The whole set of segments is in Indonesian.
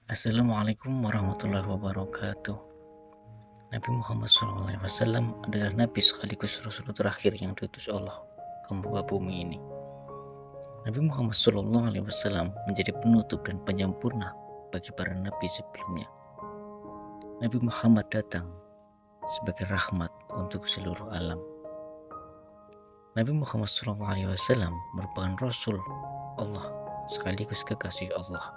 Assalamualaikum warahmatullahi wabarakatuh. Nabi Muhammad SAW adalah Nabi sekaligus Rasul terakhir yang diutus Allah ke muka bumi ini. Nabi Muhammad SAW menjadi penutup dan penyempurna bagi para Nabi sebelumnya. Nabi Muhammad datang sebagai rahmat untuk seluruh alam. Nabi Muhammad SAW merupakan Rasul Allah sekaligus kekasih Allah.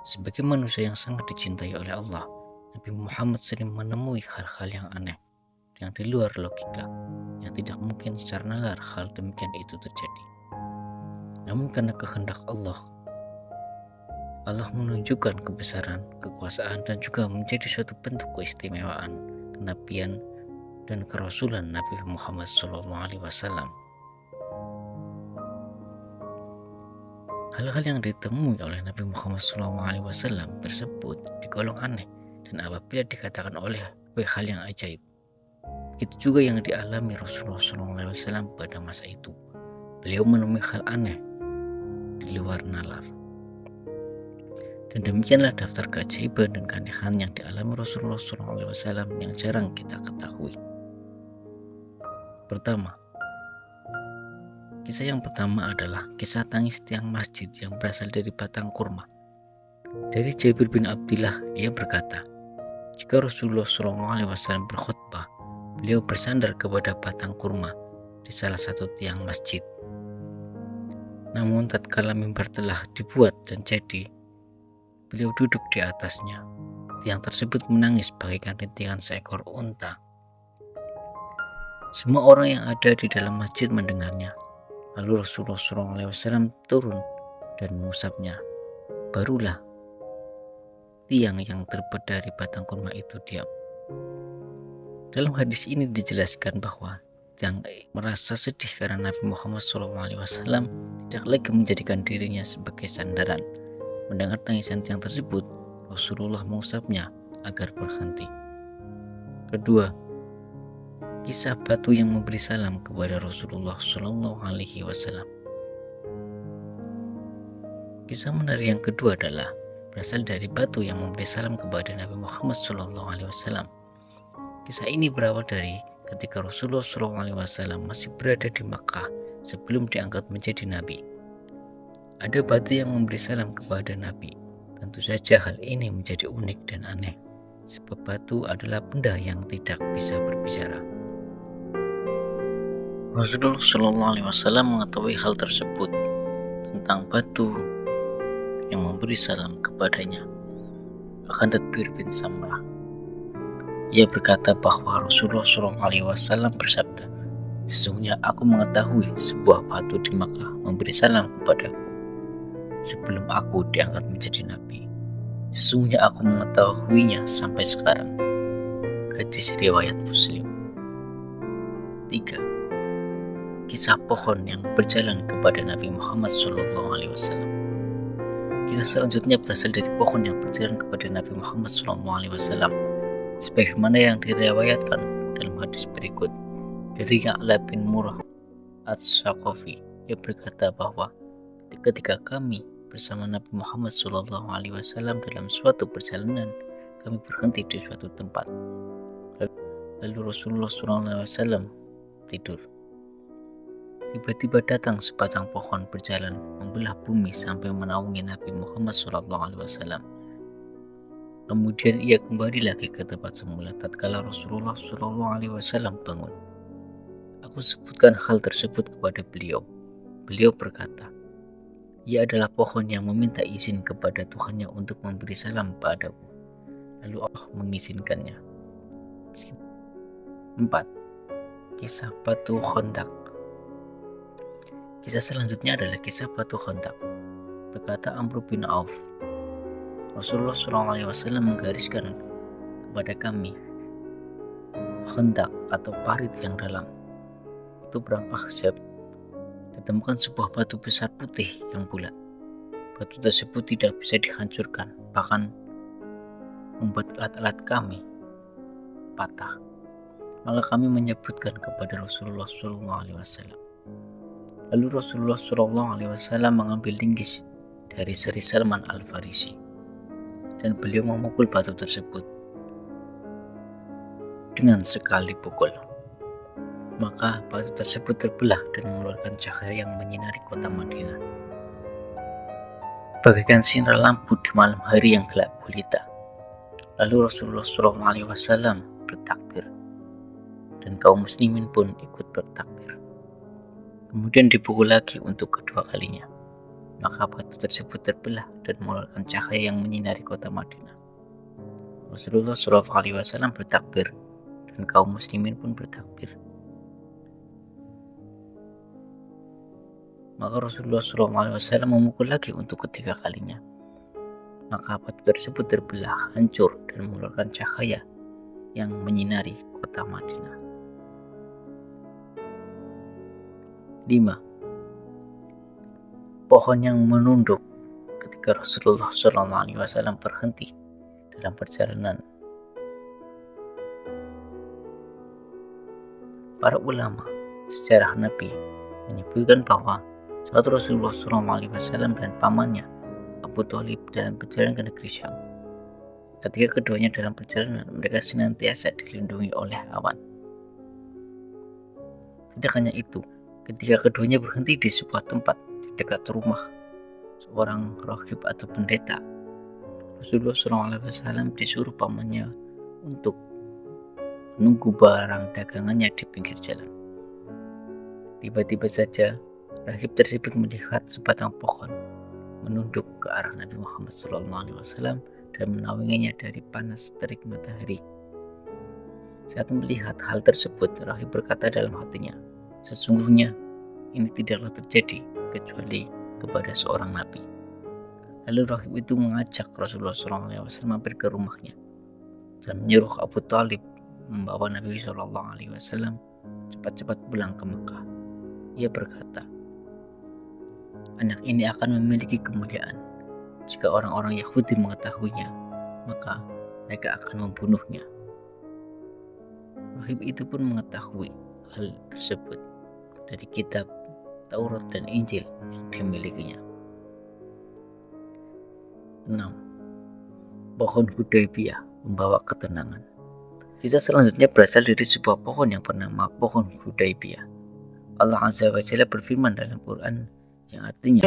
Sebagai manusia yang sangat dicintai oleh Allah, Nabi Muhammad sering menemui hal-hal yang aneh, yang di luar logika, yang tidak mungkin secara nalar hal demikian itu terjadi. Namun karena kehendak Allah menunjukkan kebesaran, kekuasaan, dan juga menjadi suatu bentuk keistimewaan, kenabian, dan kerasulan Nabi Muhammad SAW. Hal-hal yang ditemui oleh Nabi Muhammad SAW tersebut digolong aneh dan apabila dikatakan oleh hal yang ajaib. Begitu juga yang dialami Rasulullah SAW pada masa itu. Beliau menemui hal aneh di luar nalar. Dan demikianlah daftar keajaiban dan keanehan yang dialami Rasulullah SAW yang jarang kita ketahui. Kisah yang pertama adalah kisah tangis tiang masjid yang berasal dari batang kurma. Dari Jabir bin Abdillah, ia berkata, jika Rasulullah SAW berkhutbah, beliau bersandar kepada batang kurma di salah satu tiang masjid. Namun tatkala mimbar telah dibuat dan jadi, beliau duduk di atasnya. Tiang tersebut menangis bagaikan rintihan seekor unta. Semua orang yang ada di dalam masjid mendengarnya. Lalu Rasulullah SAW turun dan mengusapnya. Barulah tiang yang terbuat dari batang kurma itu diam. Dalam hadis ini dijelaskan bahwa yang merasa sedih karena Nabi Muhammad SAW tidak lagi menjadikan dirinya sebagai sandaran. Mendengar tangisan tiang tersebut, Rasulullah mengusapnya agar berhenti. Kedua, kisah batu yang memberi salam kepada Rasulullah SAW. Kisah menarik yang kedua adalah berasal dari batu yang memberi salam kepada Nabi Muhammad SAW. Kisah ini berawal dari ketika Rasulullah SAW masih berada di Makkah sebelum diangkat menjadi Nabi. Ada batu yang memberi salam kepada Nabi. Tentu saja hal ini menjadi unik dan aneh, sebab batu adalah benda yang tidak bisa berbicara. Rasulullah SAW mengetahui hal tersebut tentang batu yang memberi salam kepadanya. Akan Jabir bin Samrah, ia berkata bahwa Rasulullah SAW bersabda, sesungguhnya aku mengetahui sebuah batu di Makkah memberi salam kepadaku sebelum aku diangkat menjadi Nabi. Sesungguhnya aku mengetahuinya sampai sekarang. Hadis riwayat Muslim. 3. Kisah pohon yang berjalan kepada Nabi Muhammad SAW. Kisah selanjutnya berasal dari pohon yang berjalan kepada Nabi Muhammad SAW, sebagaimana yang diriwayatkan dalam hadis berikut dari Ya'la bin Murrah Ats-Tsaqafi. Ia berkata bahwa ketika kami bersama Nabi Muhammad SAW dalam suatu perjalanan, kami berhenti di suatu tempat. Lalu Rasulullah SAW tidur. Tiba-tiba datang sebatang pohon berjalan membelah bumi sampai menaungi Nabi Muhammad SAW. Kemudian ia kembali lagi ke tempat semula tatkala Rasulullah SAW bangun. Aku sebutkan hal tersebut kepada beliau. Beliau berkata, ia adalah pohon yang meminta izin kepada Tuhannya untuk memberi salam padamu. Lalu Allah mengizinkannya. 4. Kisah batu Khandaq. Kisah selanjutnya adalah kisah batu Khandaq. Berkata Amr bin Auf, Rasulullah SAW menggariskan kepada kami Khandaq atau parit yang dalam. Itu perang Ahzab. Ditemukan sebuah batu besar putih yang bulat. Batu tersebut tidak bisa dihancurkan, bahkan membuat alat-alat kami patah. Maka kami menyebutkan kepada Rasulullah SAW. Lalu Rasulullah SAW mengambil linggis dari Sri Salman Al-Farisi. dan beliau memukul batu tersebut dengan sekali pukul. Maka batu tersebut terbelah dan mengeluarkan cahaya yang menyinari kota Madinah, bagaikan sinar lampu di malam hari yang gelap gulita. Lalu Rasulullah SAW bertakbir, dan kaum muslimin pun ikut bertakbir. Kemudian dipukul lagi untuk kedua kalinya, maka batu tersebut terbelah dan mengeluarkan cahaya yang menyinari kota Madinah. Rasulullah SAW bertakbir, dan kaum muslimin pun bertakbir. Maka Rasulullah SAW memukul lagi untuk ketiga kalinya, maka batu tersebut terbelah, hancur, dan mengeluarkan cahaya yang menyinari kota Madinah. 5. Pohon yang menunduk ketika Rasulullah SAW berhenti dalam perjalanan. Para ulama sejarah Nabi menyebutkan bahwa saat Rasulullah SAW dan pamannya Abu Thalib dalam perjalanan ke negeri Syam, ketika keduanya dalam perjalanan, mereka senantiasa dilindungi oleh awan. Tidak hanya itu, ketika keduanya berhenti di sebuah tempat di dekat rumah seorang rahib atau pendeta, Rasulullah SAW disuruh pamannya untuk menunggu barang dagangannya di pinggir jalan. Tiba-tiba saja rahib tersebut melihat sebatang pohon menunduk ke arah Nabi Muhammad SAW dan menaunginya dari panas terik matahari. Saat melihat hal tersebut, rahib berkata dalam hatinya, sesungguhnya ini tidaklah terjadi kecuali kepada seorang nabi. Lalu rahib itu mengajak Rasulullah SAW mampir ke rumahnya dan menyuruh Abu Thalib membawa Nabi SAW cepat-cepat pulang ke Mekah. Ia berkata, anak ini akan memiliki kemuliaan. Jika orang-orang Yahudi mengetahuinya, maka mereka akan membunuhnya. Rahib itu pun mengetahui hal tersebut dari kitab Taurat dan Injil yang dimilikinya. 6. Pohon Hudaybiyah membawa ketenangan. Kisah selanjutnya berasal dari sebuah pohon yang bernama pohon Hudaybiyah. Allah Azza wa Jalla berfirman dalam Quran yang artinya,